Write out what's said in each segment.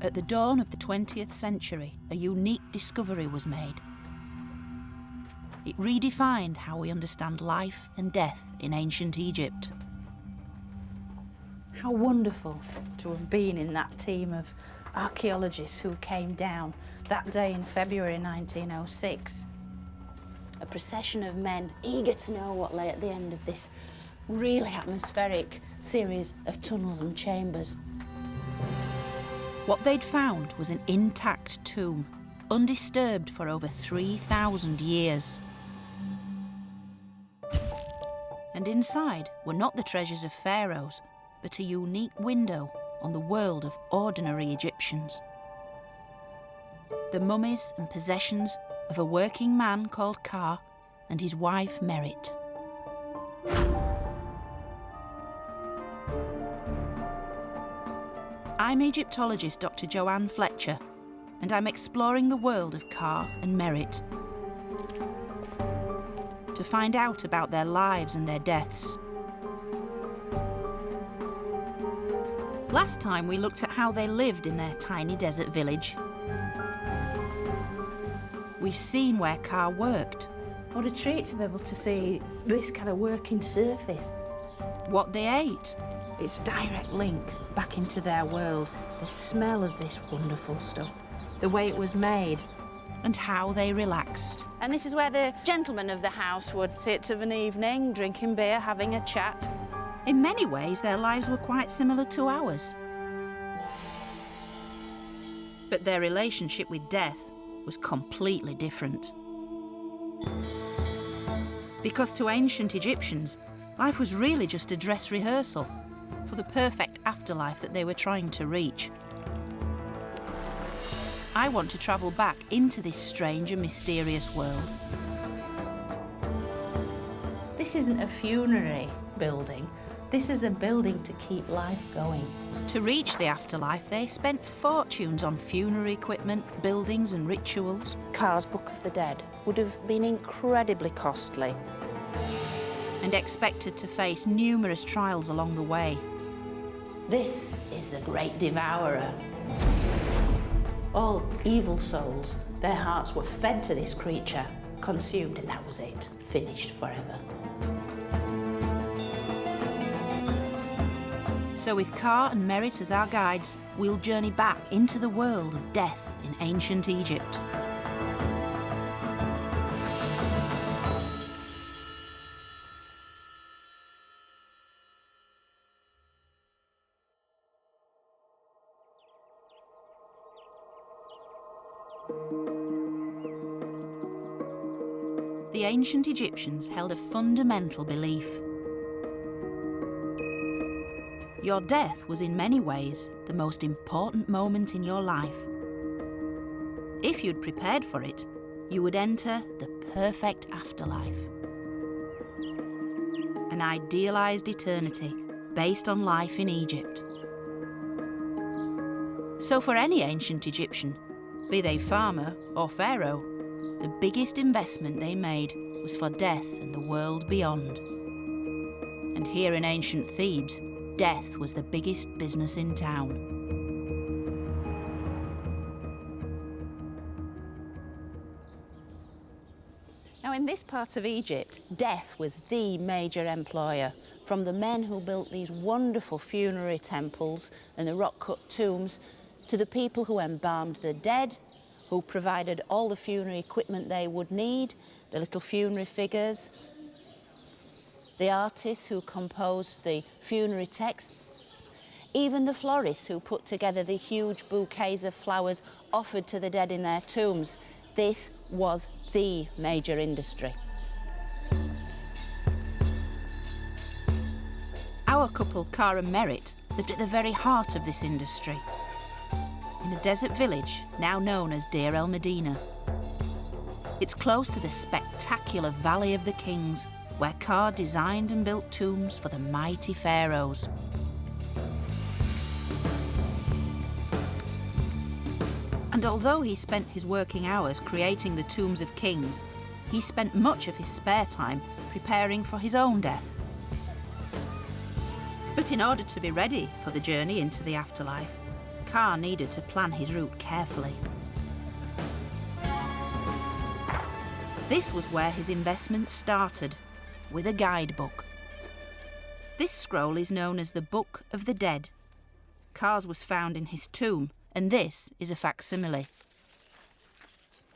At the dawn of the 20th century, a unique discovery was made. It redefined how we understand life and death in ancient Egypt. How wonderful to have been in that team of archaeologists who came down that day in February 1906. A procession of men eager to know what lay at the end of this really atmospheric series of tunnels and chambers. What they'd found was an intact tomb, undisturbed for over 3,000 years. And inside were not the treasures of pharaohs, but a unique window on the world of ordinary Egyptians. The mummies and possessions of a working man called Ka and his wife Merit. I'm Egyptologist Dr. Joanne Fletcher, and I'm exploring the world of Ka and Merit to find out about their lives and their deaths. Last time we looked at how they lived in their tiny desert village. We've seen where Ka worked. What a treat to be able to see this kind of working surface. What they ate. It's a direct link back into their world. The smell of this wonderful stuff, the way it was made. And how they relaxed. And this is where the gentlemen of the house would sit of an evening, drinking beer, having a chat. In many ways, their lives were quite similar to ours. But their relationship with death was completely different. Because to ancient Egyptians, life was really just a dress rehearsal for the perfect afterlife that they were trying to reach. I want to travel back into this strange and mysterious world. This isn't a funerary building. This is a building to keep life going. To reach the afterlife, they spent fortunes on funerary equipment, buildings and rituals. Ka's Book of the Dead would have been incredibly costly. And expected to face numerous trials along the way. This is the Great Devourer. All evil souls, their hearts were fed to this creature, consumed, and that was it, finished forever. So with Ka and Merit as our guides, we'll journey back into the world of death in ancient Egypt. The ancient Egyptians held a fundamental belief. Your death was in many ways the most important moment in your life. If you'd prepared for it, you would enter the perfect afterlife. An idealized eternity based on life in Egypt. So for any ancient Egyptian, be they farmer or pharaoh, the biggest investment they made was for death and the world beyond. And here in ancient Thebes, death was the biggest business in town. Now, in this part of Egypt, death was the major employer, from the men who built these wonderful funerary temples and the rock-cut tombs, to the people who embalmed the dead, who provided all the funerary equipment they would need, the little funerary figures, the artists who composed the funerary text, even the florists who put together the huge bouquets of flowers offered to the dead in their tombs. This was the major industry. Our couple, Ka and Merit, lived at the very heart of this industry, in a desert village now known as Deir el Medina. It's close to the spectacular Valley of the Kings, where Ka designed and built tombs for the mighty pharaohs. And although he spent his working hours creating the tombs of kings, he spent much of his spare time preparing for his own death. But in order to be ready for the journey into the afterlife, Carr needed to plan his route carefully. This was where his investment started, with a guidebook. This scroll is known as the Book of the Dead. Carr's was found in his tomb, and this is a facsimile.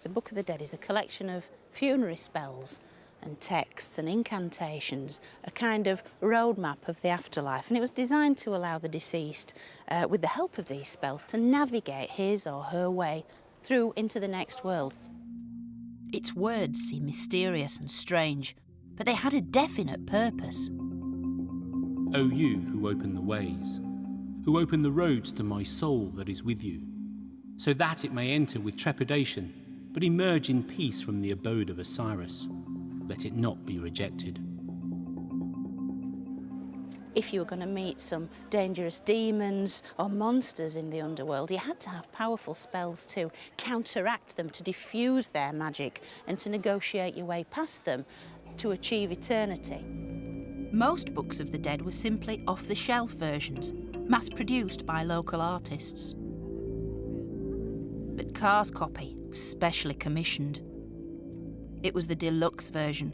The Book of the Dead is a collection of funerary spells and texts and incantations, a kind of roadmap of the afterlife, and it was designed to allow the deceased, with the help of these spells, to navigate his or her way through into the next world. Its words seem mysterious and strange, but they had a definite purpose. O you who open the ways, who open the roads to my soul that is with you, so that it may enter with trepidation, but emerge in peace from the abode of Osiris. Let it not be rejected. If you were going to meet some dangerous demons or monsters in the underworld, you had to have powerful spells to counteract them, to diffuse their magic, and to negotiate your way past them to achieve eternity. Most books of the dead were simply off-the-shelf versions, mass-produced by local artists. But Carr's copy was specially commissioned. It was the deluxe version,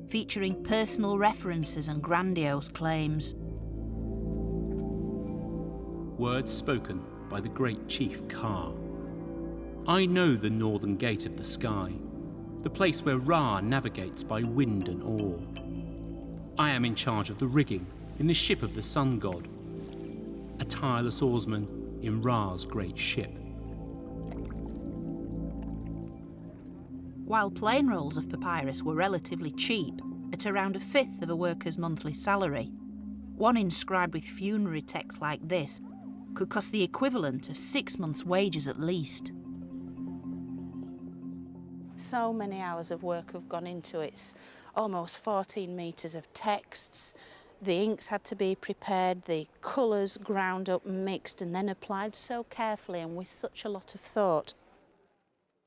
featuring personal references and grandiose claims. Words spoken by the great chief Carr. I know the northern gate of the sky, the place where Ra navigates by wind and oar. I am in charge of the rigging in the ship of the sun god, a tireless oarsman in Ra's great ship. While plain rolls of papyrus were relatively cheap, at around a fifth of a worker's monthly salary, one inscribed with funerary text like this could cost the equivalent of 6 months' wages at least. So many hours of work have gone into it. It's almost 14 metres of texts. The inks had to be prepared, the colours ground up, mixed and then applied so carefully and with such a lot of thought.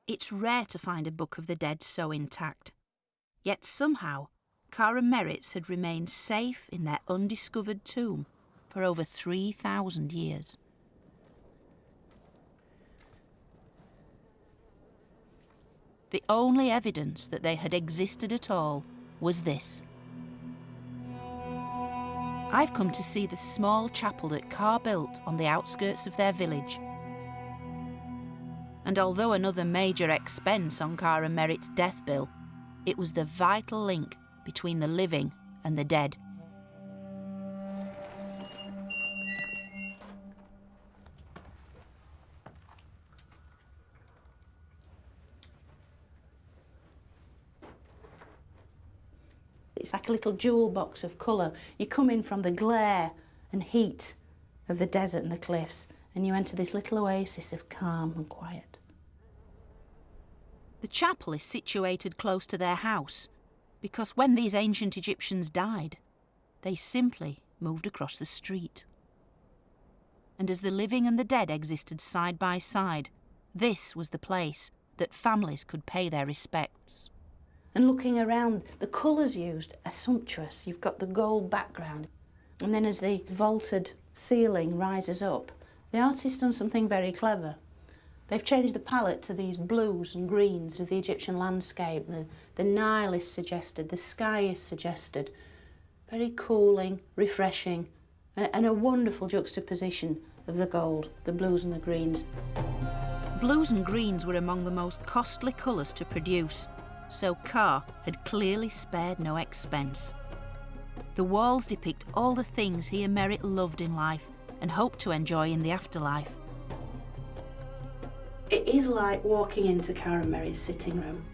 It's rare to find a Book of the Dead so intact. Yet somehow, Carr and Merritt's had remained safe in their undiscovered tomb for over 3,000 years. The only evidence that they had existed at all was this. I've come to see the small chapel that Carr built on the outskirts of their village. And although another major expense on Carr and Merritt's death bill, it was the vital link between the living and the dead. It's like a little jewel box of colour. You come in from the glare and heat of the desert and the cliffs, and you enter this little oasis of calm and quiet. The chapel is situated close to their house, because when these ancient Egyptians died, they simply moved across the street. And as the living and the dead existed side by side, this was the place that families could pay their respects. And looking around, the colours used are sumptuous. You've got the gold background, and then as the vaulted ceiling rises up, the artist's done something very clever. They've changed the palette to these blues and greens of the Egyptian landscape. The Nile is suggested, the sky is suggested. Very cooling, refreshing, and a wonderful juxtaposition of the gold, the blues and the greens. Blues and greens were among the most costly colours to produce, so Carr had clearly spared no expense. The walls depict all the things he and Merritt loved in life and hoped to enjoy in the afterlife. It is like walking into Carr and Merritt's sitting room.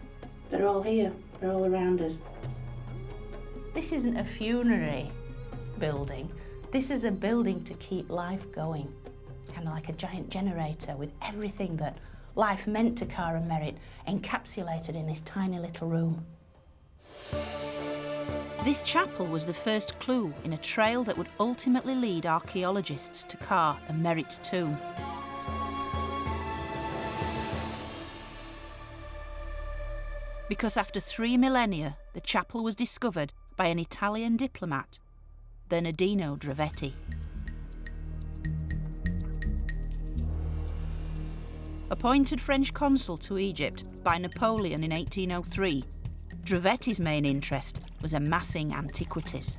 They're all here, they're all around us. This isn't a funerary building. This is a building to keep life going. Kind of like a giant generator with everything that life meant to Carr and Merritt encapsulated in this tiny little room. This chapel was the first clue in a trail that would ultimately lead archaeologists to Carr and Merritt's tomb. Because after 3 millennia, the chapel was discovered by an Italian diplomat, Bernardino Drovetti. appointed French consul to Egypt by Napoleon in 1803, Drovetti's main interest was amassing antiquities.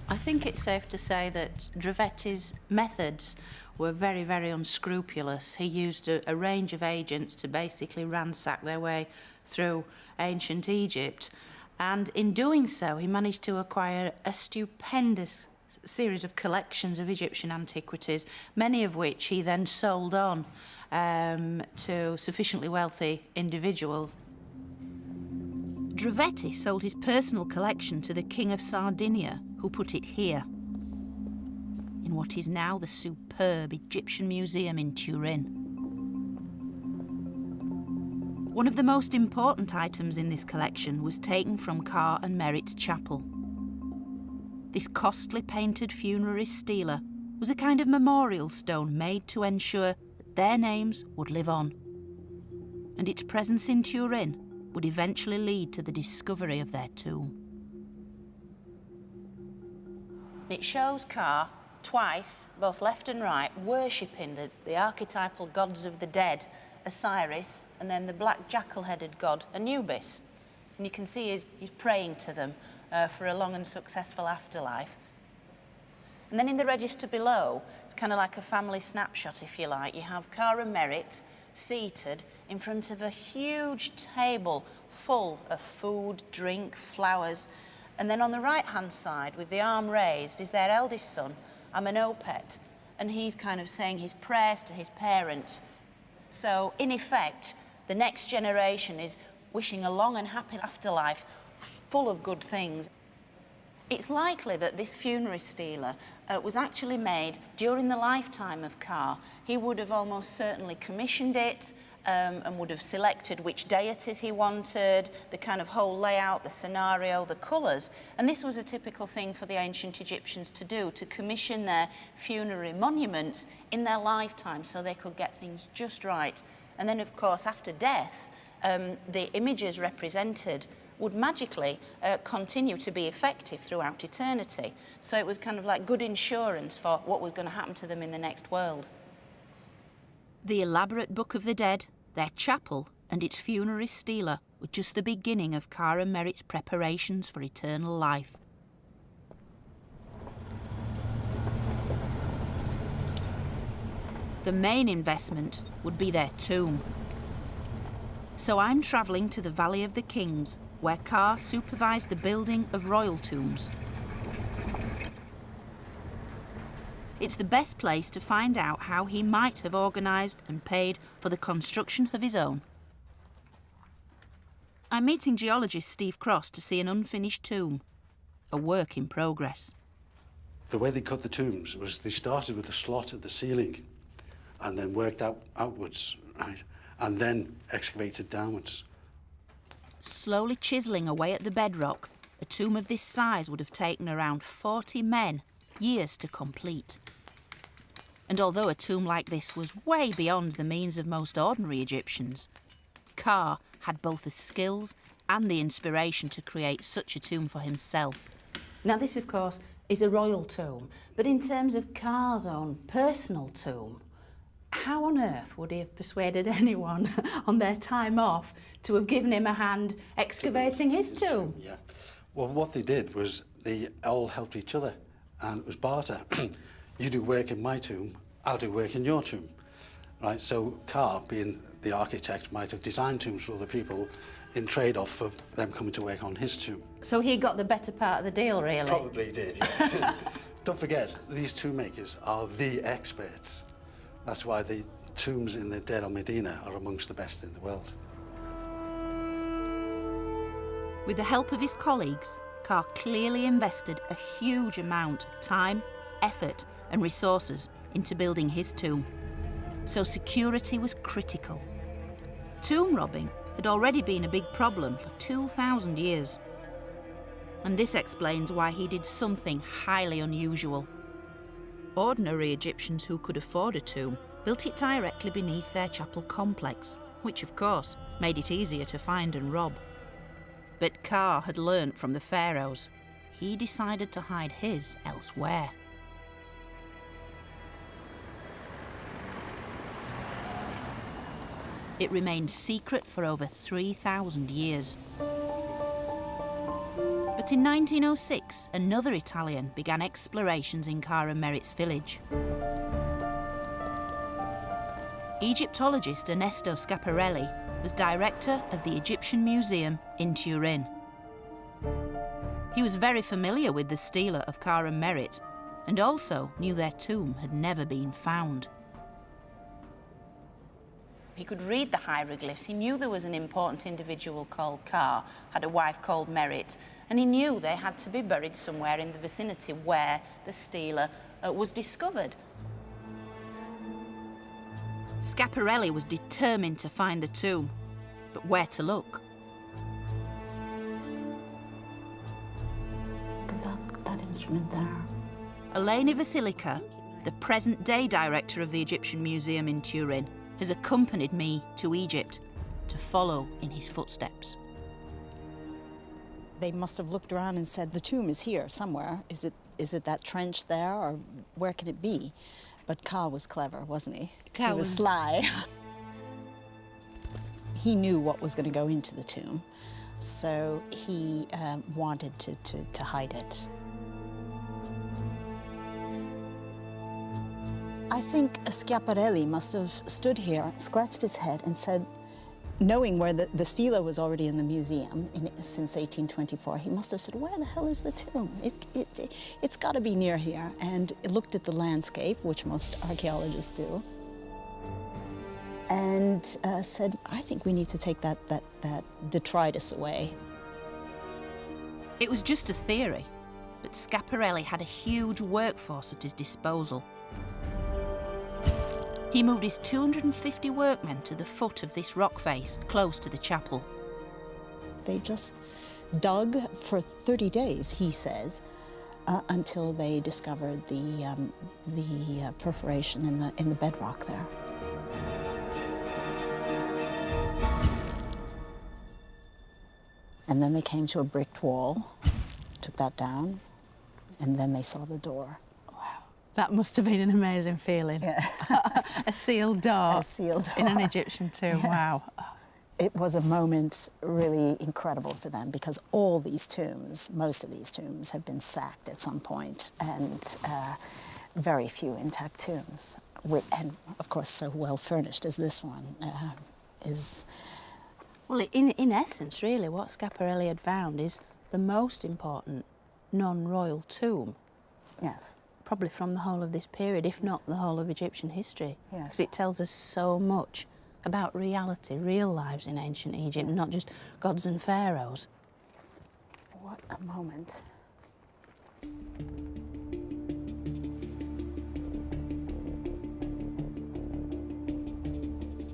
I think it's safe to say that Drovetti's methods were very, very unscrupulous. He used a range of agents to basically ransack their way through ancient Egypt. And in doing so, he managed to acquire a stupendous series of collections of Egyptian antiquities, many of which he then sold on to sufficiently wealthy individuals. Drovetti sold his personal collection to the King of Sardinia, who put it here, in what is now the superb Egyptian Museum in Turin. One of the most important items in this collection was taken from Carr and Merritt's chapel. This costly painted funerary stela was a kind of memorial stone made to ensure that their names would live on. And its presence in Turin would eventually lead to the discovery of their tomb. It shows Carr twice, both left and right, worshipping the archetypal gods of the dead, Osiris, and then the black jackal-headed god, Anubis. And you can see he's praying to them for a long and successful afterlife. And then in the register below, it's kind of like a family snapshot, if you like. You have Carr and Merritt seated in front of a huge table full of food, drink, flowers. And then on the right-hand side, with the arm raised, is their eldest son, Amenhotep, and he's kind of saying his prayers to his parents. So, in effect, the next generation is wishing a long and happy afterlife full of good things. It's likely that this funerary stela was actually made during the lifetime of Carr. He would have almost certainly commissioned it and would have selected which deities he wanted, the kind of whole layout, the scenario, the colours. And this was a typical thing for the ancient Egyptians to do, to commission their funerary monuments in their lifetime so they could get things just right. And then, of course, after death, the images represented would magically continue to be effective throughout eternity. So it was kind of like good insurance for what was going to happen to them in the next world. The elaborate Book of the Dead, their chapel, and its funerary stela were just the beginning of Carr and Merritt's preparations for eternal life. The main investment would be their tomb. So I'm travelling to the Valley of the Kings, where Carr supervised the building of royal tombs. It's the best place to find out how he might have organised and paid for the construction of his own. I'm meeting geologist Steve Cross to see an unfinished tomb, a work in progress. The way they cut the tombs was they started with a slot at the ceiling and then worked outwards, right? And then excavated downwards. Slowly chiselling away at the bedrock, a tomb of this size would have taken around 40 men, years to complete. And although a tomb like this was way beyond the means of most ordinary Egyptians, Carr had both the skills and the inspiration to create such a tomb for himself. Now this, of course, is a royal tomb, but in terms of Carr's own personal tomb, how on earth would he have persuaded anyone on their time off to have given him a hand excavating his tomb? Yeah. Well, what they did was they all helped each other, and it was barter. You do work in my tomb, I'll do work in your tomb. Right, so Carr, being the architect, might have designed tombs for other people in trade-off for them coming to work on his tomb. So he got the better part of the deal, really? Probably did, yes. Don't forget, these tomb makers are the experts. That's why the tombs in the Deir el-Medina are amongst the best in the world. With the help of his colleagues, Carr clearly invested a huge amount of time, effort and resources into building his tomb. So security was critical. Tomb robbing had already been a big problem for 2,000 years. And this explains why he did something highly unusual. Ordinary Egyptians who could afford a tomb built it directly beneath their chapel complex, which of course made it easier to find and rob. But Carr had learnt from the pharaohs. He decided to hide his elsewhere. it remained secret for over 3,000 years. But in 1906, another Italian began explorations in Cara Merit's village. Egyptologist Ernesto Schiaparelli was director of the Egyptian Museum in Turin. He was very familiar with the stela of Cara Merit and also knew their tomb had never been found. He could read the hieroglyphs. He knew there was an important individual called Car, had a wife called Merit, and he knew they had to be buried somewhere in the vicinity where the stela was discovered. Schiaparelli was determined to find the tomb, but where to look? Look at that instrument there. Eleni Vasilica, the present-day director of the Egyptian Museum in Turin, has accompanied me to Egypt to follow in his footsteps. They must have looked around and said, the tomb is here somewhere. Is it that trench there, or where can it be? But Ka was clever, wasn't he? He was sly. He knew what was going to go into the tomb, so he wanted to hide it. I think Schiaparelli must have stood here, scratched his head and said, knowing where the stela was already in the museum since 1824, he must have said, where the hell is the tomb? It's got to be near here. And looked at the landscape, which most archaeologists do, and said, I think we need to take that detritus away. It was just a theory, but Schiaparelli had a huge workforce at his disposal. He moved his 250 workmen to the foot of this rock face, close to the chapel. They just dug for 30 days, he says, until they discovered the perforation in the bedrock there. And then they came to a bricked wall, took that down, and then they saw the door. That must have been an amazing feeling. Yeah. A sealed door. A sealed door. In an Egyptian tomb, Yes. wow. It was a moment really incredible for them because all these tombs, most of these tombs, have been sacked at some point, and very few intact tombs. And of course, so well furnished as this one is. Well, in essence, really, what Schiaparelli had found is the most important non-royal tomb. Yes. Probably from the whole of this period, if not the whole of Egyptian history. Yes. Because it tells us so much about reality, real lives in ancient Egypt, not just gods and pharaohs. What a moment.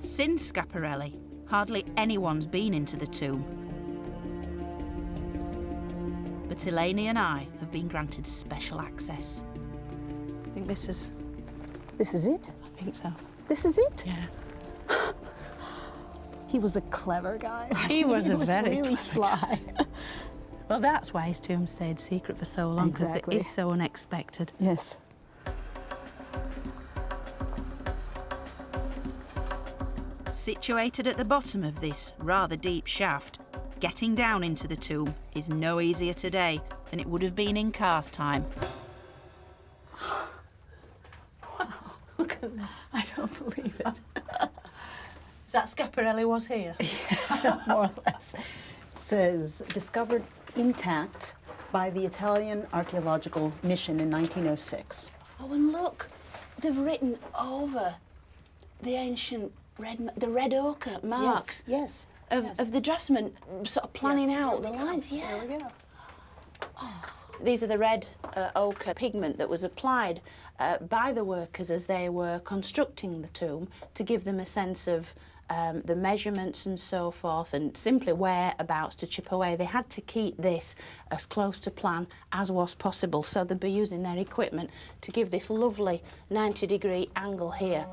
Since Schiaparelli, hardly anyone's been into the tomb. But Eleni and I have been granted special access. I think this is... This is it? I think so. This is it? Yeah. He was a clever guy. He was a very really clever sly. Well, that's why his tomb stayed secret for so long, because Exactly. it is so unexpected. Yes. Situated at the bottom of this rather deep shaft, getting down into the tomb is no easier today than it would have been in Car's time. Look at this. I don't believe it. Is that Schiaparelli was here? More or less. It says, discovered intact by the Italian Archaeological Mission in 1906. Oh, and look, they've written over the ancient red ochre marks Yes. of the draftsman sort of planning out the lines. Yeah. There we go. These are the red ochre pigment that was applied by the workers as they were constructing the tomb to give them a sense of the measurements and so forth, and simply whereabouts to chip away. They had to keep this as close to plan as was possible, so they'd be using their equipment to give this lovely 90-degree angle here.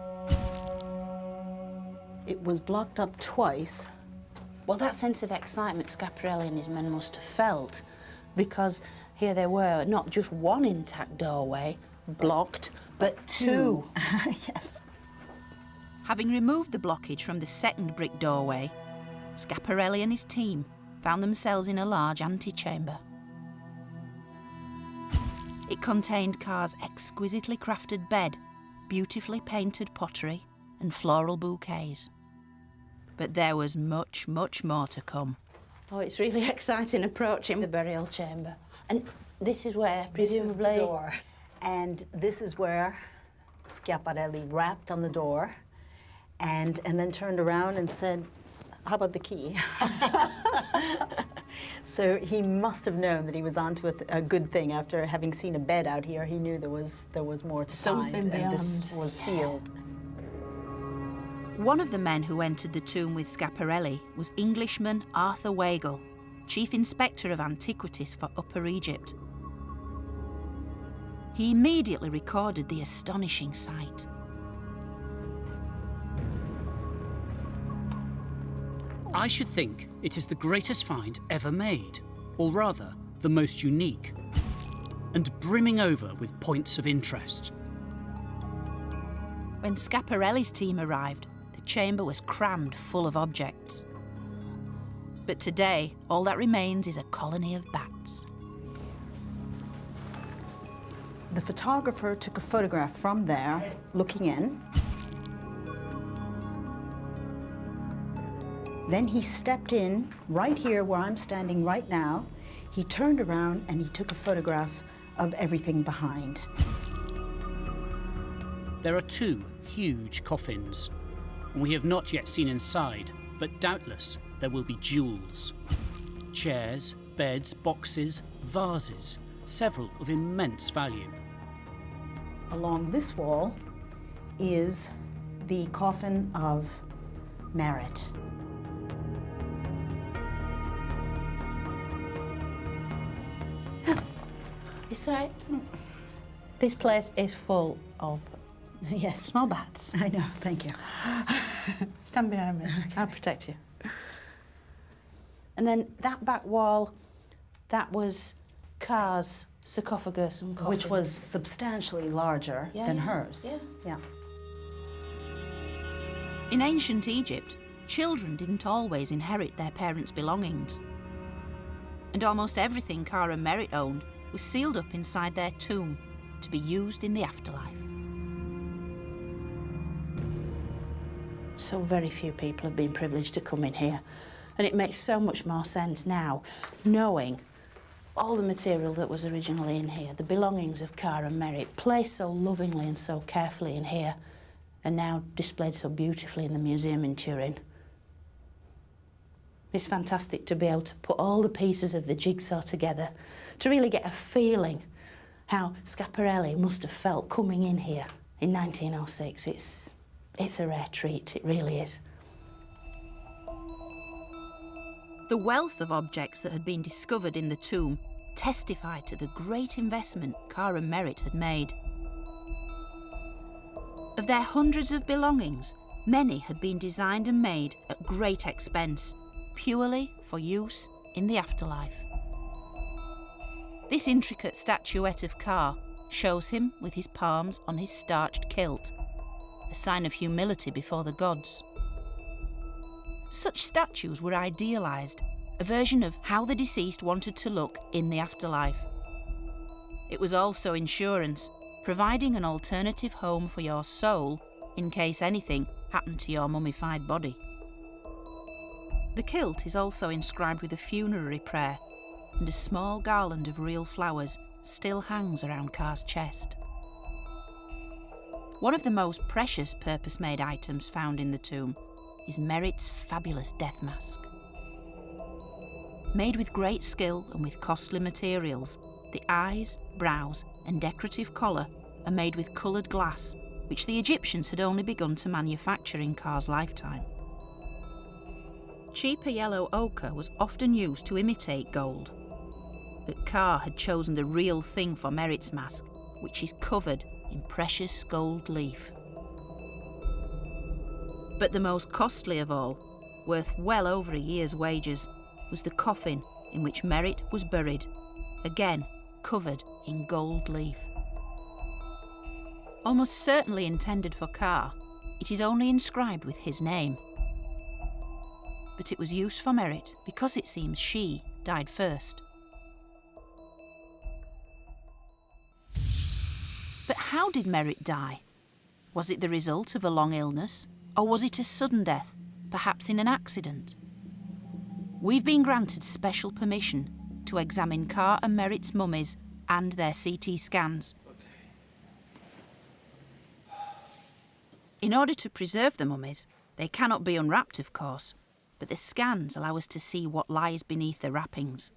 It was blocked up twice. Well, that sense of excitement Schiaparelli and his men must have felt, because here they were, not just one intact doorway blocked, but two. Yes. Having removed the blockage from the second brick doorway, Schiaparelli and his team found themselves in a large antechamber. It contained Carr's exquisitely crafted bed, beautifully painted pottery, and floral bouquets. But there was much, much more to come. Oh, it's really exciting approaching the burial chamber. And this is where, presumably... This is the door. And this is where Schiaparelli rapped on the door and then turned around and said, "How about the key?" So he must have known that he was onto a good thing. After having seen a bed out here, he knew there was more to Something find, beyond. and this was sealed. One of the men who entered the tomb with Schiaparelli was Englishman Arthur Weigel, Chief Inspector of Antiquities for Upper Egypt. He immediately recorded the astonishing sight. I should think it is the greatest find ever made, or rather, the most unique, and brimming over with points of interest. When Schiaparelli's team arrived, the chamber was crammed full of objects. But today, all that remains is a colony of bats. The photographer took a photograph from there, looking in. Then he stepped in right here where I'm standing right now. He turned around and he took a photograph of everything behind. There are two huge coffins, and we have not yet seen inside, but doubtless there will be jewels. Chairs, beds, boxes, vases, several of immense value. Along this wall is the coffin of Merit. It's all right. This place is full of Yes. small bats. I know, thank you. Stand behind me. I'll protect you. And then that back wall, that was Carr's sarcophagus and coffin. Which was substantially larger than yeah, hers. yeah. In ancient Egypt, children didn't always inherit their parents' belongings. And almost everything Carr and Merritt owned was sealed up inside their tomb to be used in the afterlife. So very few people have been privileged to come in here. And it makes so much more sense now, knowing all the material that was originally in here, the belongings of Carr and Merritt, placed so lovingly and so carefully in here, and now displayed so beautifully in the museum in Turin. It's fantastic to be able to put all the pieces of the jigsaw together, to really get a feeling how Schiaparelli must have felt coming in here in 1906. It's a rare treat, it really is. The wealth of objects that had been discovered in the tomb testified to the great investment Carr and Merritt had made. Of their hundreds of belongings, many had been designed and made at great expense, purely for use in the afterlife. This intricate statuette of Carr shows him with his palms on his starched kilt, a sign of humility before the gods. Such statues were idealised, a version of how the deceased wanted to look in the afterlife. It was also insurance, providing an alternative home for your soul in case anything happened to your mummified body. The kilt is also inscribed with a funerary prayer, and a small garland of real flowers still hangs around Carr's chest. One of the most precious purpose-made items found in the tomb is Merritt's fabulous death mask. Made with great skill and with costly materials, the eyes, brows and decorative collar are made with coloured glass, which the Egyptians had only begun to manufacture in Carr's lifetime. Cheaper yellow ochre was often used to imitate gold, but Carr had chosen the real thing for Merritt's mask, which is covered in precious gold leaf. But the most costly of all, worth well over a year's wages, was the coffin in which Merritt was buried, again covered in gold leaf. Almost certainly intended for Carr, it is only inscribed with his name. But it was used for Merritt because it seems she died first. But how did Merritt die? Was it the result of a long illness, or was it a sudden death, perhaps in an accident? We've been granted special permission to examine Carr and Merritt's mummies and their CT scans. In order to preserve the mummies, they cannot be unwrapped, of course, but the scans allow us to see what lies beneath the wrappings.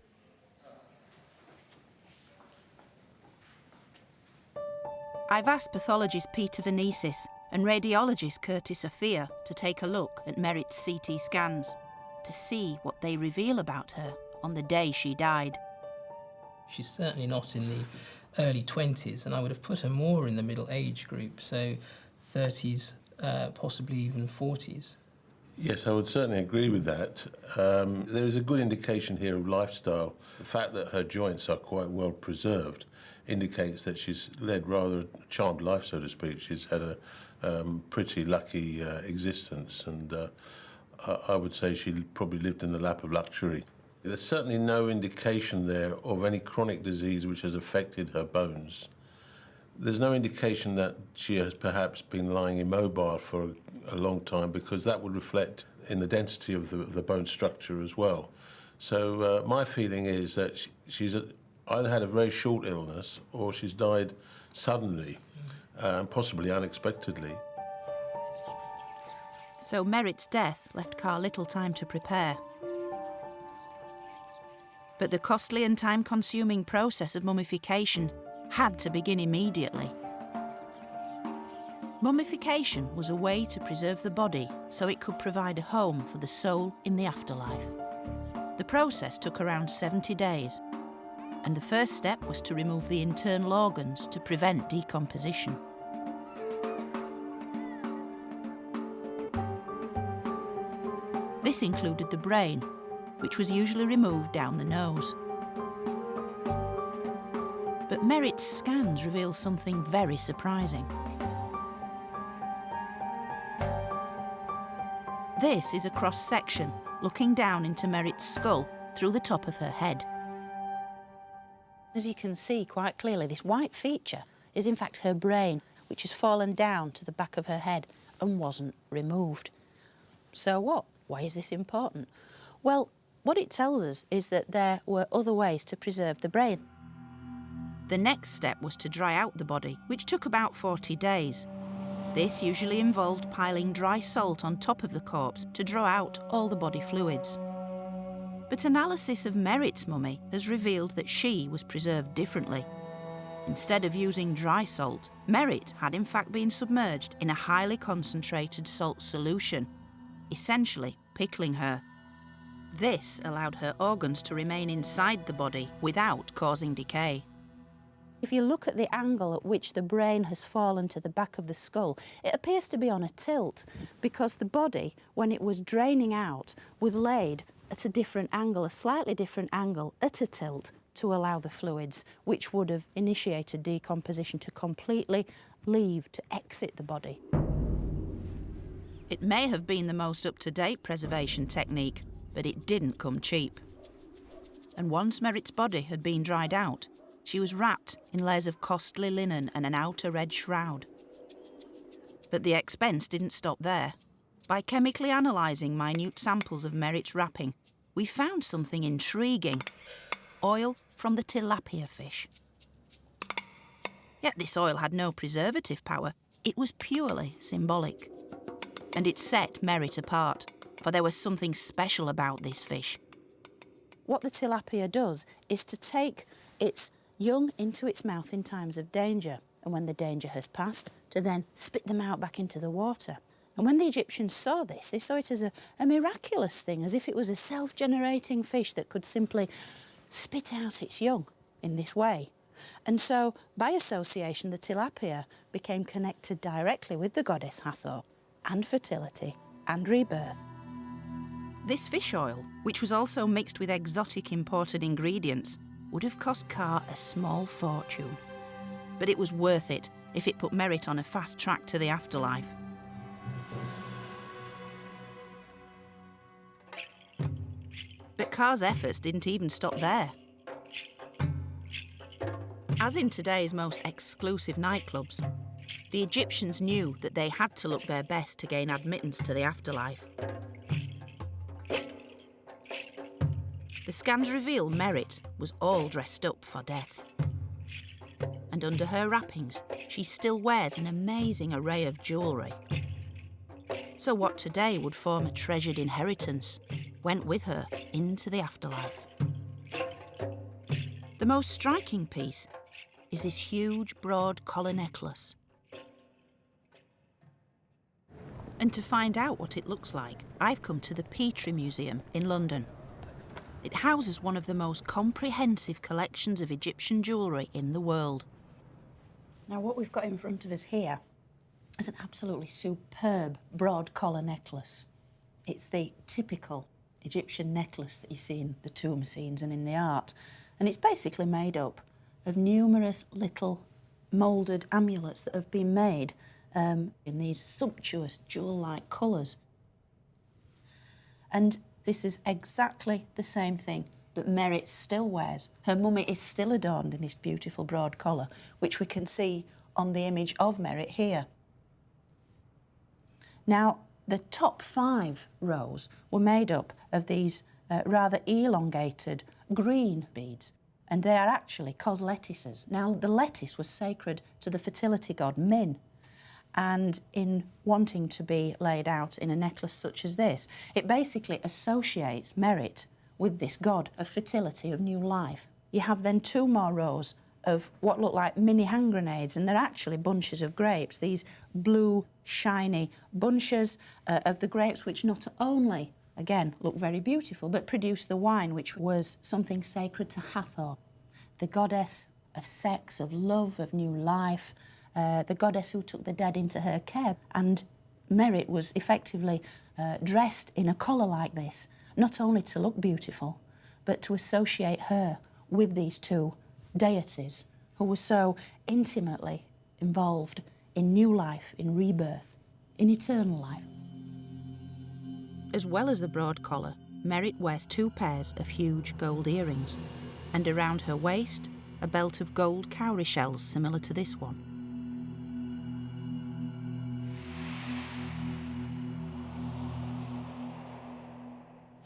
I've asked pathologist Peter Venesis and radiologist Curtis Afia to take a look at Merritt's CT scans to see what they reveal about her on the day she died. She's certainly not in the early 20s, and I would have put her more in the middle age group, so 30s, possibly even 40s. Yes, I would certainly agree with that. There is a good indication here of lifestyle. The fact that her joints are quite well preserved indicates that she's led rather a charmed life, so to speak. She's had a pretty lucky existence, and I would say she probably lived in the lap of luxury. There's certainly no indication there of any chronic disease which has affected her bones. There's no indication that she has perhaps been lying immobile for a long time, because that would reflect in the density of the bone structure as well. So my feeling is that she's either had a very short illness or she's died suddenly, possibly unexpectedly. So Merritt's death left Carr little time to prepare. But the costly and time-consuming process of mummification had to begin immediately. Mummification was a way to preserve the body so it could provide a home for the soul in the afterlife. The process took around 70 days, and the first step was to remove the internal organs to prevent decomposition. This included the brain, which was usually removed down the nose. But Merritt's scans reveal something very surprising. This is a cross-section looking down into Merritt's skull through the top of her head. As you can see quite clearly, this white feature is in fact her brain, which has fallen down to the back of her head and wasn't removed. So what? Why is this important? Well, what it tells us is that there were other ways to preserve the brain. The next step was to dry out the body, which took about 40 days. This usually involved piling dry salt on top of the corpse to draw out all the body fluids. But analysis of Merritt's mummy has revealed that she was preserved differently. Instead of using dry salt, Merritt had in fact been submerged in a highly concentrated salt solution, essentially pickling her. This allowed her organs to remain inside the body without causing decay. If you look at the angle at which the brain has fallen to the back of the skull, it appears to be on a tilt, because the body, when it was draining out, was laid at a different angle, a slightly different angle, at a tilt, to allow the fluids, which would have initiated decomposition, to completely leave, to exit the body. It may have been the most up-to-date preservation technique, but it didn't come cheap. And once Merritt's body had been dried out, she was wrapped in layers of costly linen and an outer red shroud. But the expense didn't stop there. By chemically analysing minute samples of Merritt's wrapping, we found something intriguing: oil from the tilapia fish. Yet this oil had no preservative power. It was purely symbolic. And it set Merritt apart, for there was something special about this fish. What the tilapia does is to take its young into its mouth in times of danger, and when the danger has passed, to then spit them out back into the water. And when the Egyptians saw this, they saw it as a miraculous thing, as if it was a self-generating fish that could simply spit out its young in this way. And so, by association, the tilapia became connected directly with the goddess Hathor, and fertility, and rebirth. This fish oil, which was also mixed with exotic imported ingredients, would have cost Carr a small fortune. But it was worth it if it put Merritt on a fast track to the afterlife. Carr's efforts didn't even stop there. As in today's most exclusive nightclubs, the Egyptians knew that they had to look their best to gain admittance to the afterlife. The scans reveal Merit was all dressed up for death. And under her wrappings, she still wears an amazing array of jewellery. So what today would form a treasured inheritance went with her into the afterlife. The most striking piece is this huge, broad collar necklace. And to find out what it looks like, I've come to the Petrie Museum in London. It houses one of the most comprehensive collections of Egyptian jewellery in the world. Now, what we've got in front of us here is an absolutely superb broad collar necklace. It's the typical Egyptian necklace that you see in the tomb scenes and in the art. And it's basically made up of numerous little moulded amulets that have been made in these sumptuous jewel-like colours. And this is exactly the same thing that Merit still wears. Her mummy is still adorned in this beautiful broad collar, which we can see on the image of Merit here. Now, the top 5 rows were made up of these rather elongated green beads, and they are actually cos lettuces. Now, the lettuce was sacred to the fertility god Min, and in wanting to be laid out in a necklace such as this, it basically associates Merit with this god of fertility, of new life. You have then 2 more rows of what look like mini hand grenades, and they're actually bunches of grapes, these blue, shiny bunches of the grapes, which not only, again, look very beautiful, but produce the wine, which was something sacred to Hathor, the goddess of sex, of love, of new life, the goddess who took the dead into her care. And Merit was effectively dressed in a collar like this, not only to look beautiful, but to associate her with these 2 deities who were so intimately involved in new life, in rebirth, in eternal life. As well as the broad collar, Merit wears 2 pairs of huge gold earrings, and around her waist, a belt of gold cowrie shells similar to this one.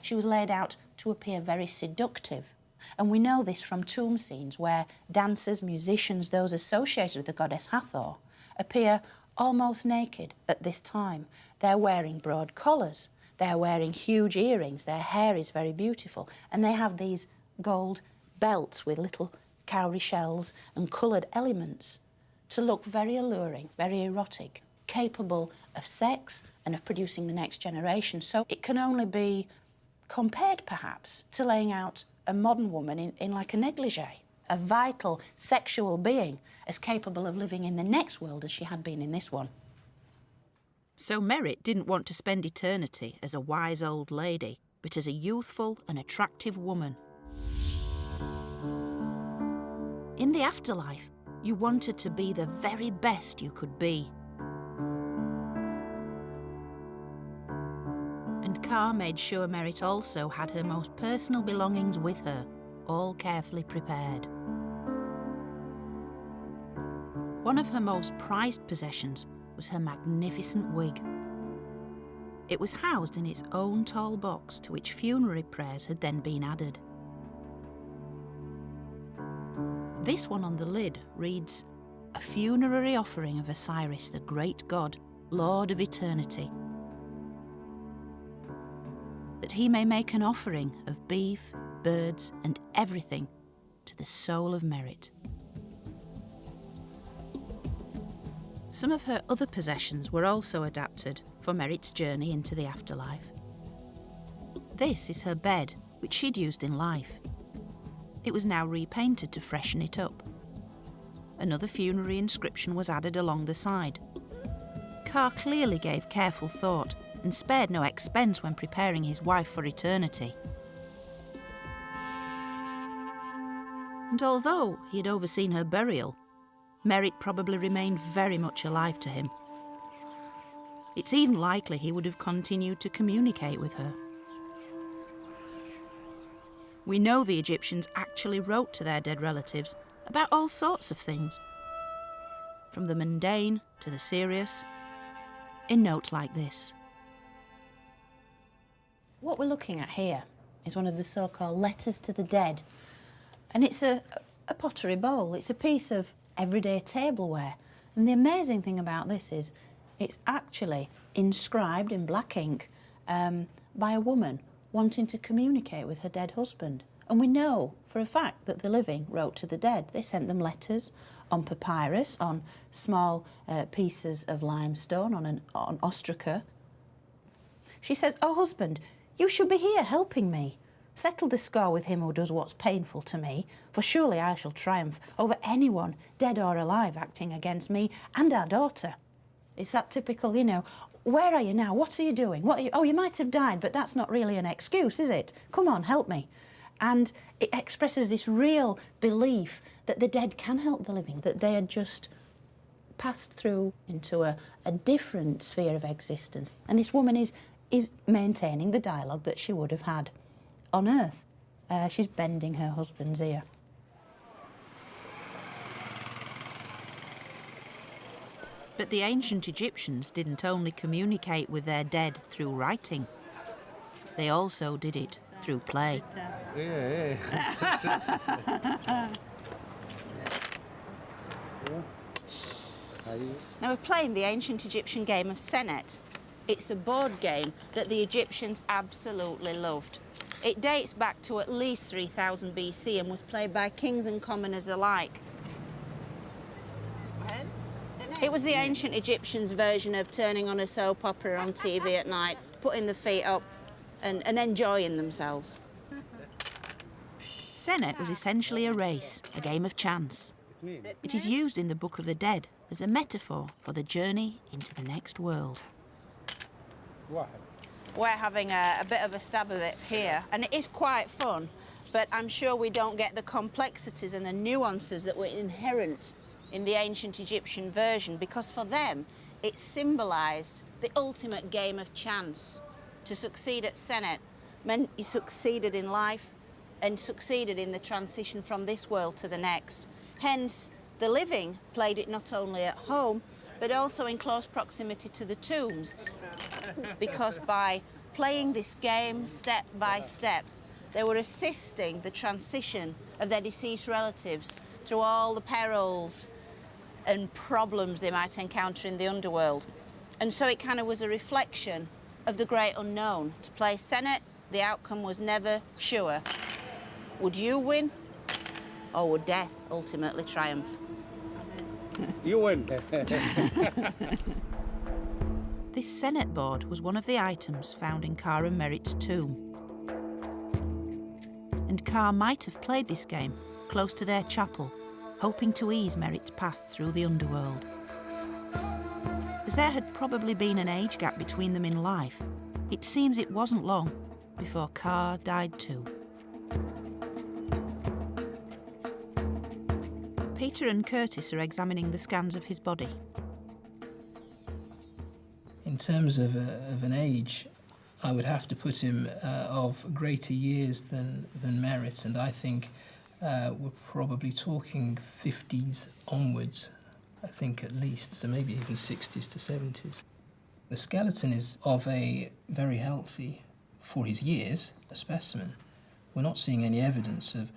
She was laid out to appear very seductive. And we know this from tomb scenes where dancers, musicians, those associated with the goddess Hathor, appear almost naked at this time. They're wearing broad collars, they're wearing huge earrings, their hair is very beautiful, and they have these gold belts with little cowrie shells and coloured elements to look very alluring, very erotic, capable of sex and of producing the next generation. So it can only be compared, perhaps, to laying out a modern woman in like a negligee, a vital sexual being as capable of living in the next world as she had been in this one. So Merit didn't want to spend eternity as a wise old lady, but as a youthful and attractive woman. In the afterlife, you wanted to be the very best you could be. And Carr made sure Merit also had her most personal belongings with her, all carefully prepared. One of her most prized possessions was her magnificent wig. It was housed in its own tall box to which funerary prayers had then been added. This one on the lid reads, "A funerary offering of Osiris, the great god, Lord of eternity, that he may make an offering of beef, birds, and everything to the soul of Merit." Some of her other possessions were also adapted for Merit's journey into the afterlife. This is her bed, which she'd used in life. It was now repainted to freshen it up. Another funerary inscription was added along the side. Carr clearly gave careful thought and spared no expense when preparing his wife for eternity. And although he had overseen her burial, Merit probably remained very much alive to him. It's even likely he would have continued to communicate with her. We know the Egyptians actually wrote to their dead relatives about all sorts of things, from the mundane to the serious, in notes like this. What we're looking at here is one of the so-called letters to the dead. And it's a pottery bowl. It's a piece of everyday tableware. And the amazing thing about this is it's actually inscribed in black ink by a woman wanting to communicate with her dead husband. And we know for a fact that the living wrote to the dead. They sent them letters on papyrus, on small pieces of limestone, on ostraca. She says, "Oh, husband, you should be here helping me. Settle the score with him who does what's painful to me, for surely I shall triumph over anyone, dead or alive, acting against me and our daughter." It's that typical, you know, where are you now? What are you doing? What are you? Oh, you might have died, but that's not really an excuse, is it? Come on, help me. And it expresses this real belief that the dead can help the living, that they had just passed through into a different sphere of existence. And this woman is maintaining the dialogue that she would have had on Earth. She's bending her husband's ear. But the ancient Egyptians didn't only communicate with their dead through writing. They also did it through play. Now we're playing the ancient Egyptian game of Senet. It's a board game that the Egyptians absolutely loved. It dates back to at least 3000 BC and was played by kings and commoners alike. It was the ancient Egyptians' version of turning on a soap opera on TV at night, putting the feet up and enjoying themselves. Senet was essentially a race, a game of chance. It is used in the Book of the Dead as a metaphor for the journey into the next world. We're having a bit of a stab of it here, and it is quite fun, but I'm sure we don't get the complexities and the nuances that were inherent in the ancient Egyptian version, because for them, it symbolised the ultimate game of chance. To succeed at Senet meant you succeeded in life and succeeded in the transition from this world to the next. Hence, the living played it not only at home, but also in close proximity to the tombs, because by playing this game step by step, they were assisting the transition of their deceased relatives through all the perils and problems they might encounter in the underworld. And so it kind of was a reflection of the great unknown. To play Senet, the outcome was never sure. Would you win, or would death ultimately triumph? You win. This Senet board was one of the items found in Ka and Merit's tomb. And Ka might have played this game close to their chapel, hoping to ease Merit's path through the underworld. As there had probably been an age gap between them in life, it seems it wasn't long before Ka died too. Peter and Curtis are examining the scans of his body. In terms of an age, I would have to put him of greater years than Merit, and I think we're probably talking 50s onwards, I think at least, so maybe even 60s to 70s. The skeleton is of a very healthy, for his years, a specimen. We're not seeing any evidence of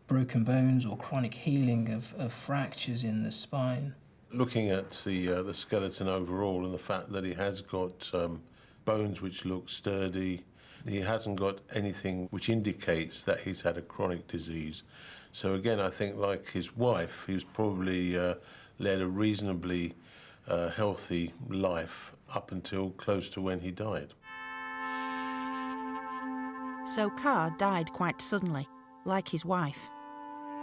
broken bones or chronic healing of fractures in the spine. Looking at the skeleton overall and the fact that he has got bones which look sturdy, he hasn't got anything which indicates that he's had a chronic disease. So again, I think like his wife, he's probably led a reasonably healthy life up until close to when he died. So Ka died quite suddenly, like his wife.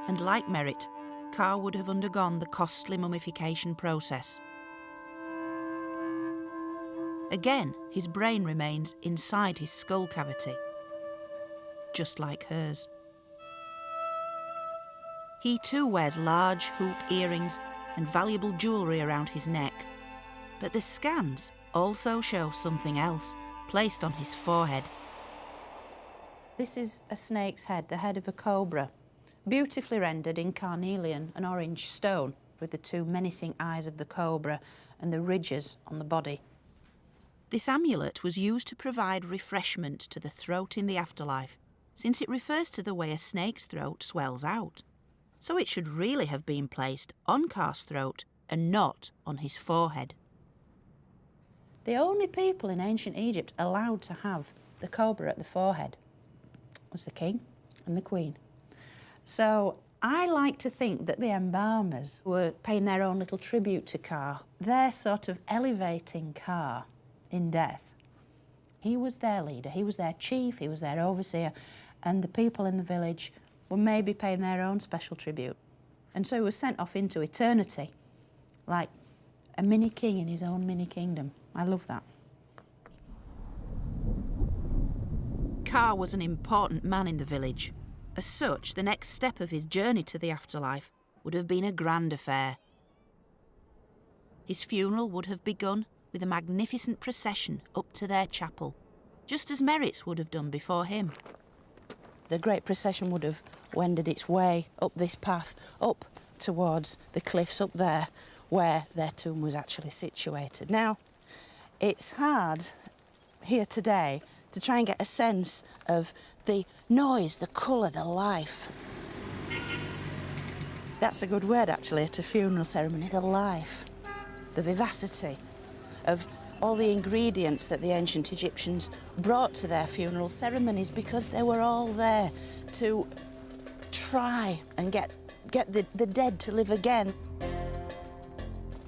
And like Merit, Ka would have undergone the costly mummification process. Again, his brain remains inside his skull cavity, just like hers. He too wears large hoop earrings and valuable jewellery around his neck. But the scans also show something else placed on his forehead. This is a snake's head, the head of a cobra, beautifully rendered in carnelian and orange stone, with the two menacing eyes of the cobra and the ridges on the body. This amulet was used to provide refreshment to the throat in the afterlife, since it refers to the way a snake's throat swells out. So it should really have been placed on Kar's throat and not on his forehead. The only people in ancient Egypt allowed to have the cobra at the forehead was the king and the queen. So I like to think that the embalmers were paying their own little tribute to Ka. They're sort of elevating Ka in death. He was their leader, he was their chief, he was their overseer, and the people in the village were maybe paying their own special tribute. And so he was sent off into eternity, like a mini king in his own mini kingdom. I love that. Ka was an important man in the village. As such, the next step of his journey to the afterlife would have been a grand affair. His funeral would have begun with a magnificent procession up to their chapel, just as Merritt's would have done before him. The great procession would have wended its way up this path, up towards the cliffs up there, where their tomb was actually situated. Now, it's hard here today to try and get a sense of the noise, the colour, the life. That's a good word, actually, at a funeral ceremony, the life, the vivacity of all the ingredients that the ancient Egyptians brought to their funeral ceremonies, because they were all there to try and get the dead to live again.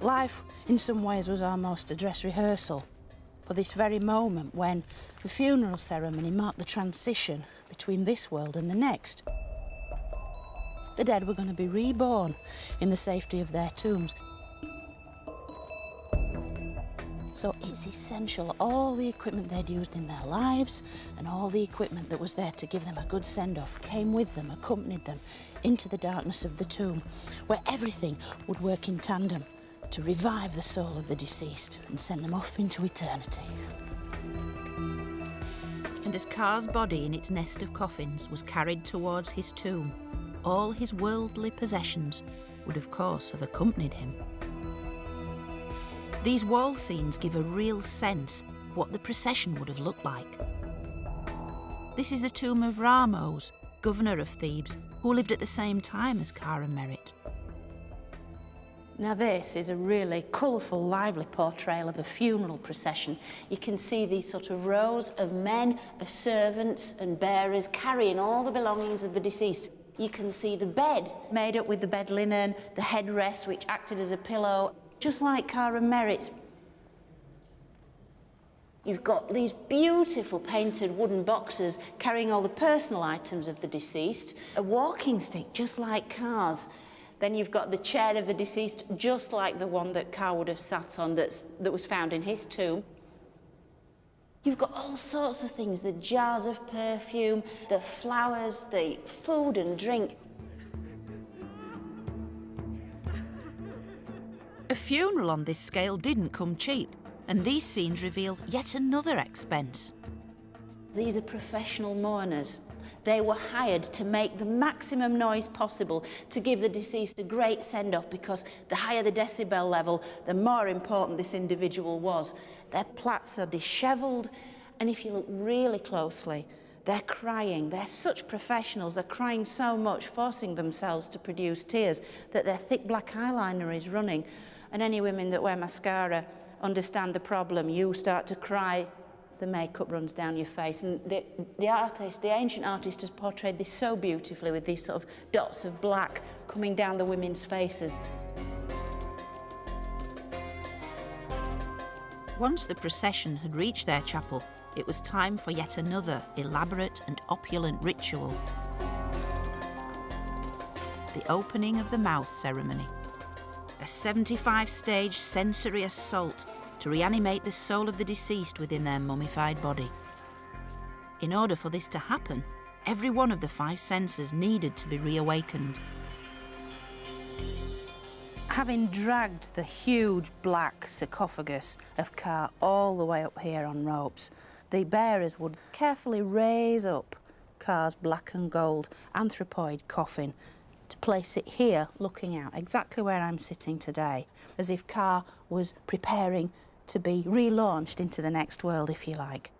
Life, in some ways, was almost a dress rehearsal for this very moment when the funeral ceremony marked the transition between this world and the next. The dead were going to be reborn in the safety of their tombs. So it's essential, all the equipment they'd used in their lives and all the equipment that was there to give them a good send-off came with them, accompanied them into the darkness of the tomb, where everything would work in tandem to revive the soul of the deceased and send them off into eternity. And as Kar's body in its nest of coffins was carried towards his tomb, all his worldly possessions would of course have accompanied him. These wall scenes give a real sense of what the procession would have looked like. This is the tomb of Ramos, governor of Thebes, who lived at the same time as Ka and Merritt. Now this is a really colourful, lively portrayal of a funeral procession. You can see these sort of rows of men, of servants and bearers carrying all the belongings of the deceased. You can see the bed made up with the bed linen, the headrest which acted as a pillow, just like Ka and Merritt's. You've got these beautiful painted wooden boxes carrying all the personal items of the deceased, a walking stick just like Ka's. Then you've got the chair of the deceased, just like the one that Ka would have sat on that was found in his tomb. You've got all sorts of things, the jars of perfume, the flowers, the food and drink. A funeral on this scale didn't come cheap, and these scenes reveal yet another expense. These are professional mourners. They were hired to make the maximum noise possible to give the deceased a great send-off, because the higher the decibel level, the more important this individual was. Their plaits are dishevelled, and if you look really closely, they're crying. They're such professionals. They're crying so much, forcing themselves to produce tears, that their thick black eyeliner is running. And any women that wear mascara understand the problem. You start to cry, the makeup runs down your face. And the artist, the ancient artist, has portrayed this so beautifully with these sort of dots of black coming down the women's faces. Once the procession had reached their chapel, it was time for yet another elaborate and opulent ritual. The opening of the mouth ceremony. A 75-stage sensory assault to reanimate the soul of the deceased within their mummified body. In order for this to happen, every one of the 5 senses needed to be reawakened. Having dragged the huge black sarcophagus of Ka all the way up here on ropes, the bearers would carefully raise up Carr's black and gold anthropoid coffin, to place it here, looking out, exactly where I'm sitting today, as if Carr was preparing to be relaunched into the next world, if you like.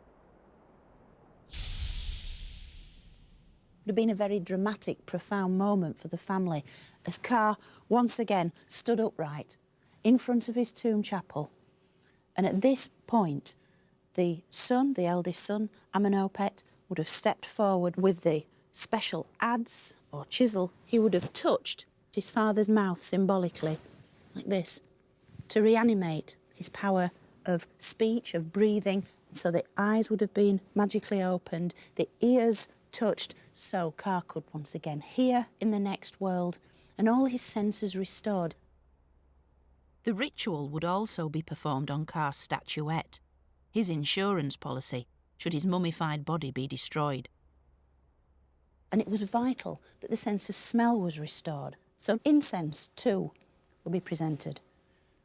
It would have been a very dramatic, profound moment for the family as Carr once again stood upright in front of his tomb chapel. And at this point, the son, the eldest son, Amenhotep, would have stepped forward with the special adze or chisel. He would have touched his father's mouth symbolically, like this, to reanimate his power of speech, of breathing, so the eyes would have been magically opened, the ears touched, so Carr could once again hear in the next world, and all his senses restored. The ritual would also be performed on Carr's statuette, his insurance policy, should his mummified body be destroyed. And it was vital that the sense of smell was restored, so incense too will be presented.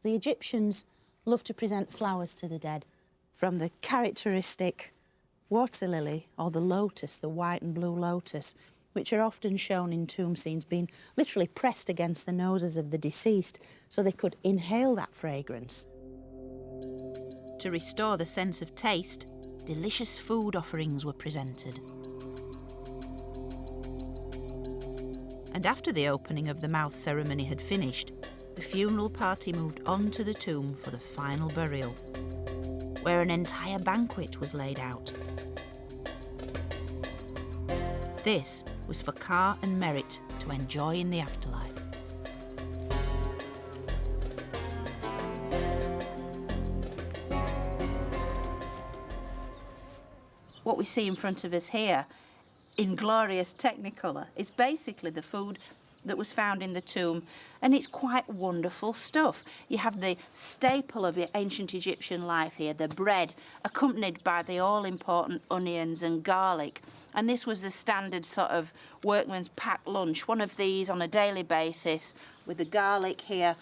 The Egyptians loved to present flowers to the dead, from the characteristic water lily or the lotus, the white and blue lotus, which are often shown in tomb scenes being literally pressed against the noses of the deceased so they could inhale that fragrance. To restore the sense of taste, delicious food offerings were presented. And after the opening of the mouth ceremony had finished, the funeral party moved on to the tomb for the final burial, where an entire banquet was laid out. This was for Carr and Merritt to enjoy in the afterlife. What we see in front of us here, in glorious technicolor, is basically the food that was found in the tomb, and it's quite wonderful stuff. You have the staple of your ancient Egyptian life here, the bread, accompanied by the all-important onions and garlic. And this was the standard sort of workman's packed lunch, one of these on a daily basis, with the garlic here.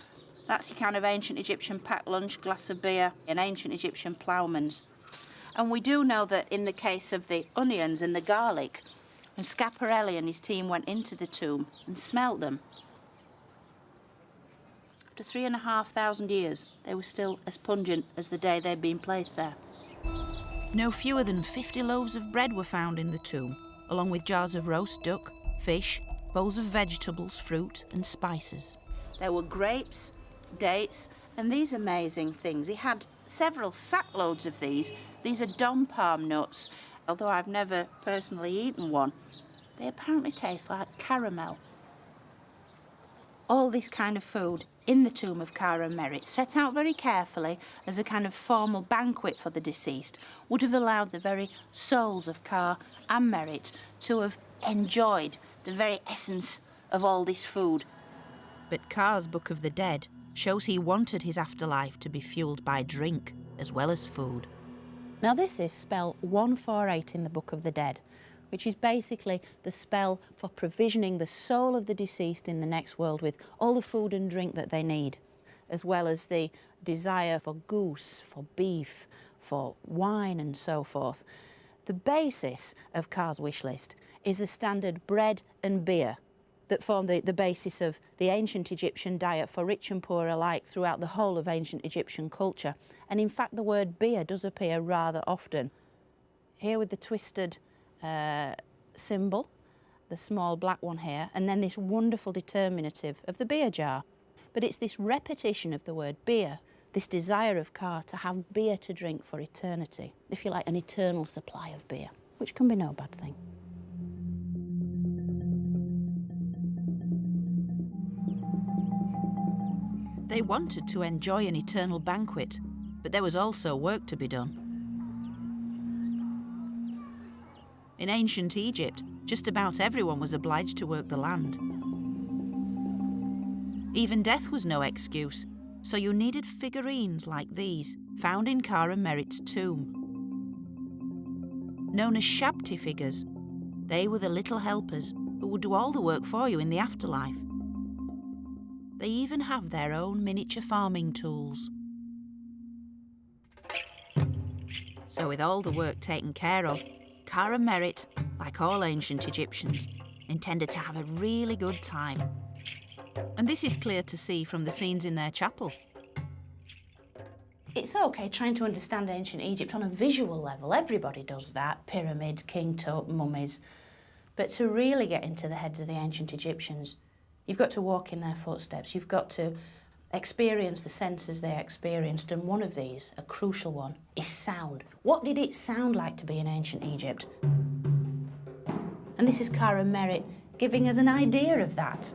That's your kind of ancient Egyptian packed lunch, glass of beer, and ancient Egyptian ploughmans. And we do know that in the case of the onions and the garlic, when Schiaparelli and his team went into the tomb and smelt them, after 3,500 years, they were still as pungent as the day they'd been placed there. No fewer than 50 loaves of bread were found in the tomb, along with jars of roast duck, fish, bowls of vegetables, fruit and spices. There were grapes, dates, and these amazing things. He had several sackloads of these. These are Dom palm nuts. Although I've never personally eaten one, they apparently taste like caramel. All this kind of food in the tomb of Carr and Merritt, set out very carefully as a kind of formal banquet for the deceased, would have allowed the very souls of Carr and Merritt to have enjoyed the very essence of all this food. But Carr's Book of the Dead shows he wanted his afterlife to be fueled by drink as well as food. Now this is spell 148 in the Book of the Dead, which is basically the spell for provisioning the soul of the deceased in the next world with all the food and drink that they need, as well as the desire for goose, for beef, for wine and so forth. The basis of Carr's wish list is the standard bread and beer that form the basis of the ancient Egyptian diet for rich and poor alike throughout the whole of ancient Egyptian culture. And in fact, the word beer does appear rather often. Here with the twisted symbol, the small black one here, and then this wonderful determinative of the beer jar. But it's this repetition of the word beer, this desire of Carr to have beer to drink for eternity, if you like, an eternal supply of beer, which can be no bad thing. They wanted to enjoy an eternal banquet, but there was also work to be done. In ancient Egypt, just about everyone was obliged to work the land. Even death was no excuse, so you needed figurines like these, found in Carr and Merritt's tomb. Known as Shabti figures, they were the little helpers who would do all the work for you in the afterlife. They even have their own miniature farming tools. So with all the work taken care of, Carr and Merritt like all ancient Egyptians, intended to have a really good time. And this is clear to see from the scenes in their chapel. It's okay trying to understand ancient Egypt on a visual level. Everybody does that. Pyramids, King Tut, mummies. But to really get into the heads of the ancient Egyptians, you've got to walk in their footsteps. You've got to experience the senses they experienced. And one of these, a crucial one, is sound. What did it sound like to be in ancient Egypt? And this is Karen Merritt giving us an idea of that.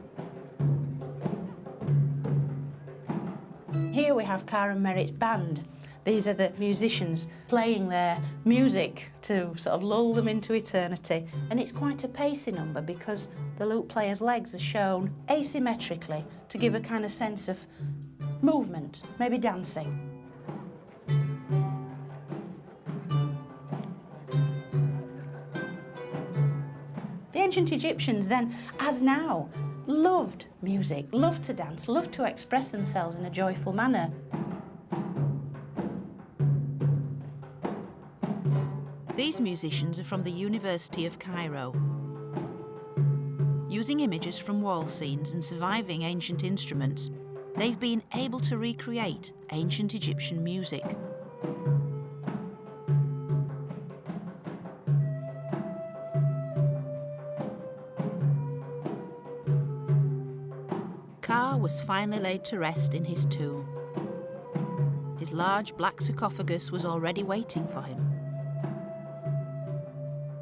Here we have Karen Merritt's band. These are the musicians playing their music to sort of lull them into eternity. And it's quite a pacey number because the lute player's legs are shown asymmetrically to give a kind of sense of movement, maybe dancing. The ancient Egyptians then, as now, loved music, loved to dance, loved to express themselves in a joyful manner. These musicians are from the University of Cairo. Using images from wall scenes and surviving ancient instruments, they've been able to recreate ancient Egyptian music. Ka was finally laid to rest in his tomb. His large black sarcophagus was already waiting for him.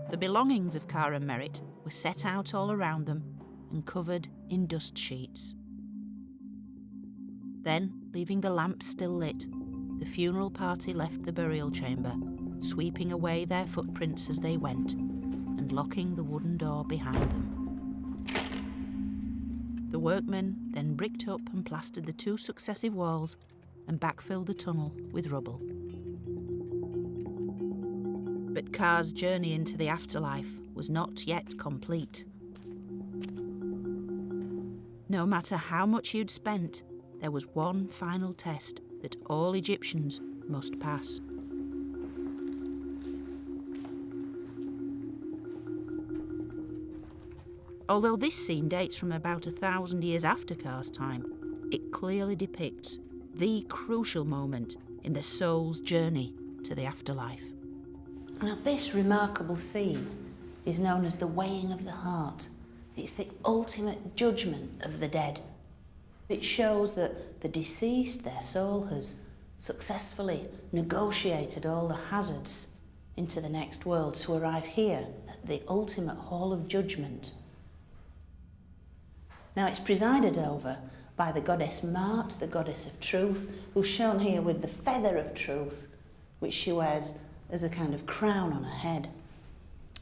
The belongings of Karen Merritt were set out all around them and covered in dust sheets. Then, leaving the lamp still lit, the funeral party left the burial chamber, sweeping away their footprints as they went and locking the wooden door behind them. The workmen then bricked up and plastered the 2 successive walls and backfilled the tunnel with rubble. But Ka's journey into the afterlife was not yet complete. No matter how much he'd spent, there was one final test that all Egyptians must pass. Although this scene dates from about 1,000 years after Ka's time, it clearly depicts the crucial moment in the soul's journey to the afterlife. Now, this remarkable scene is known as the weighing of the heart. It's the ultimate judgment of the dead. It shows that the deceased, their soul, has successfully negotiated all the hazards into the next world to arrive here at the ultimate hall of judgment. Now, it's presided over by the goddess Mart, the goddess of truth, who's shown here with the feather of truth, which she wears as a kind of crown on her head.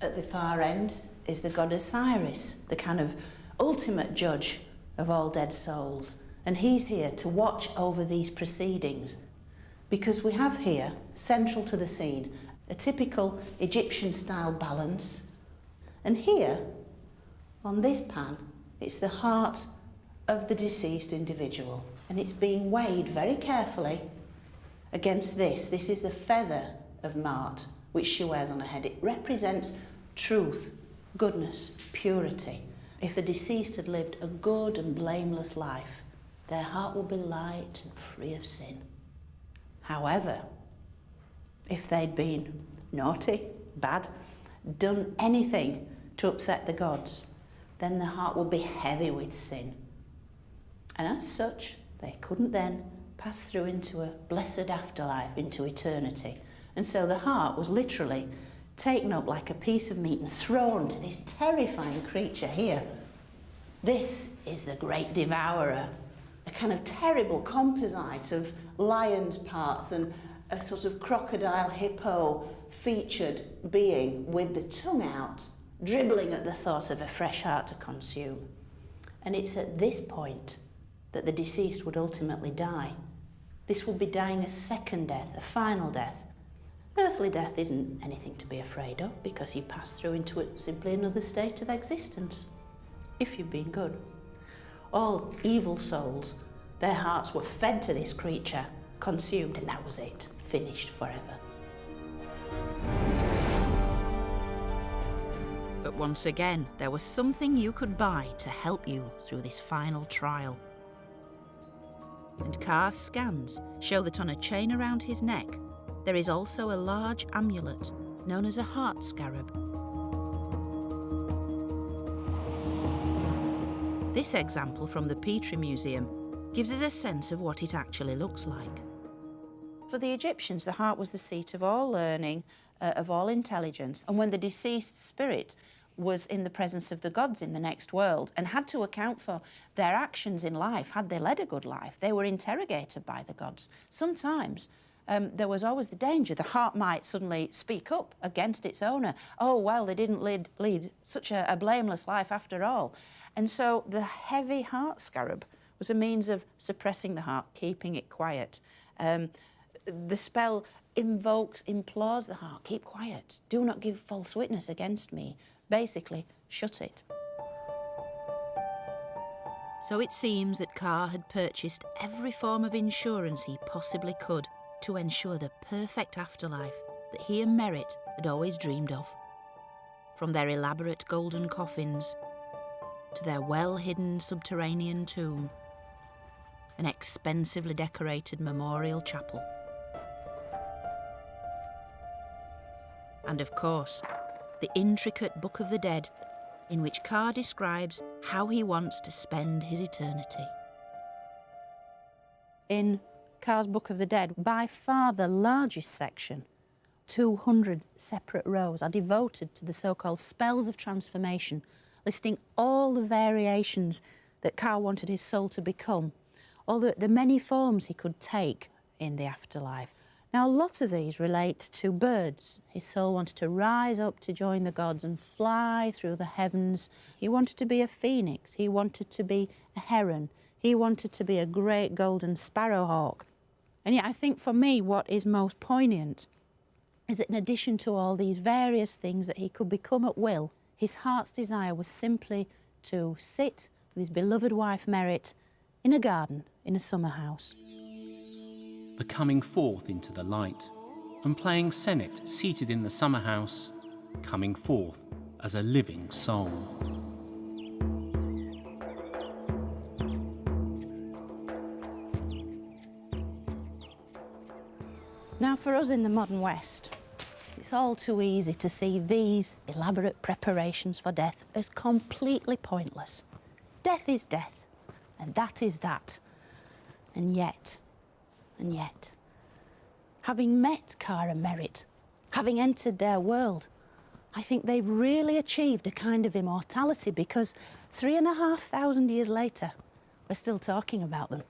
At the far end is the god Osiris, the kind of ultimate judge of all dead souls. And he's here to watch over these proceedings, because we have here, central to the scene, a typical Egyptian-style balance. And here, on this pan, it's the heart of the deceased individual. And it's being weighed very carefully against this. This is the feather of Mart, which she wears on her head. It represents truth, goodness, purity. If the deceased had lived a good and blameless life, their heart would be light and free of sin. However, if they'd been naughty, bad, done anything to upset the gods, then their heart would be heavy with sin. And as such, they couldn't then pass through into a blessed afterlife, into eternity. And so the heart was literally taken up like a piece of meat and thrown to this terrifying creature here. This is the great devourer, a kind of terrible composite of lion's parts and a sort of crocodile hippo featured being with the tongue out, dribbling at the thought of a fresh heart to consume. And it's at this point that the deceased would ultimately die. This would be dying a second death, a final death. Earthly death isn't anything to be afraid of because you pass through into it simply another state of existence, if you've been good. All evil souls, their hearts were fed to this creature, consumed, and that was it, finished forever. once again, there was something you could buy to help you through this final trial. And Ka's scans show that on a chain around his neck, there is also a large amulet known as a heart scarab. This example from the Petrie Museum gives us a sense of what it actually looks like. For the Egyptians, the heart was the seat of all learning, of all intelligence, and when the deceased spirit was in the presence of the gods in the next world and had to account for their actions in life, had they led a good life, they were interrogated by the gods. Sometimes there was always the danger the heart might suddenly speak up against its owner. Oh, well, they didn't lead such a blameless life after all. And so the heavy heart scarab was a means of suppressing the heart, keeping it quiet. The spell implores the heart, keep quiet, do not give false witness against me. Basically, shut it. So it seems that Ka had purchased every form of insurance he possibly could to ensure the perfect afterlife that he and Merritt had always dreamed of. From their elaborate golden coffins to their well-hidden subterranean tomb, an expensively decorated memorial chapel. And of course, the intricate Book of the Dead, in which Ka describes how he wants to spend his eternity. In Ka's Book of the Dead, by far the largest section, 200 separate rows, are devoted to the so-called spells of transformation, listing all the variations that Ka wanted his soul to become, all the many forms he could take in the afterlife. Now, a lot of these relate to birds. His soul wanted to rise up to join the gods and fly through the heavens. He wanted to be a phoenix. He wanted to be a heron. He wanted to be a great golden sparrowhawk. And yet I think for me what is most poignant is that in addition to all these various things that he could become at will, his heart's desire was simply to sit with his beloved wife Merritt in a garden in a summer house. The coming forth into the light, and playing Senate seated in the summer house, coming forth as a living soul. Now, for us in the modern West, it's all too easy to see these elaborate preparations for death as completely pointless. Death is death, and that is that. And yet, having met Ka and Merritt, having entered their world, I think they've really achieved a kind of immortality, because 3,500 years later, we're still talking about them.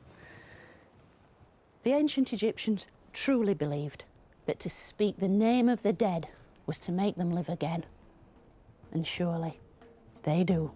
The ancient Egyptians truly believed that to speak the name of the dead was to make them live again. And surely they do.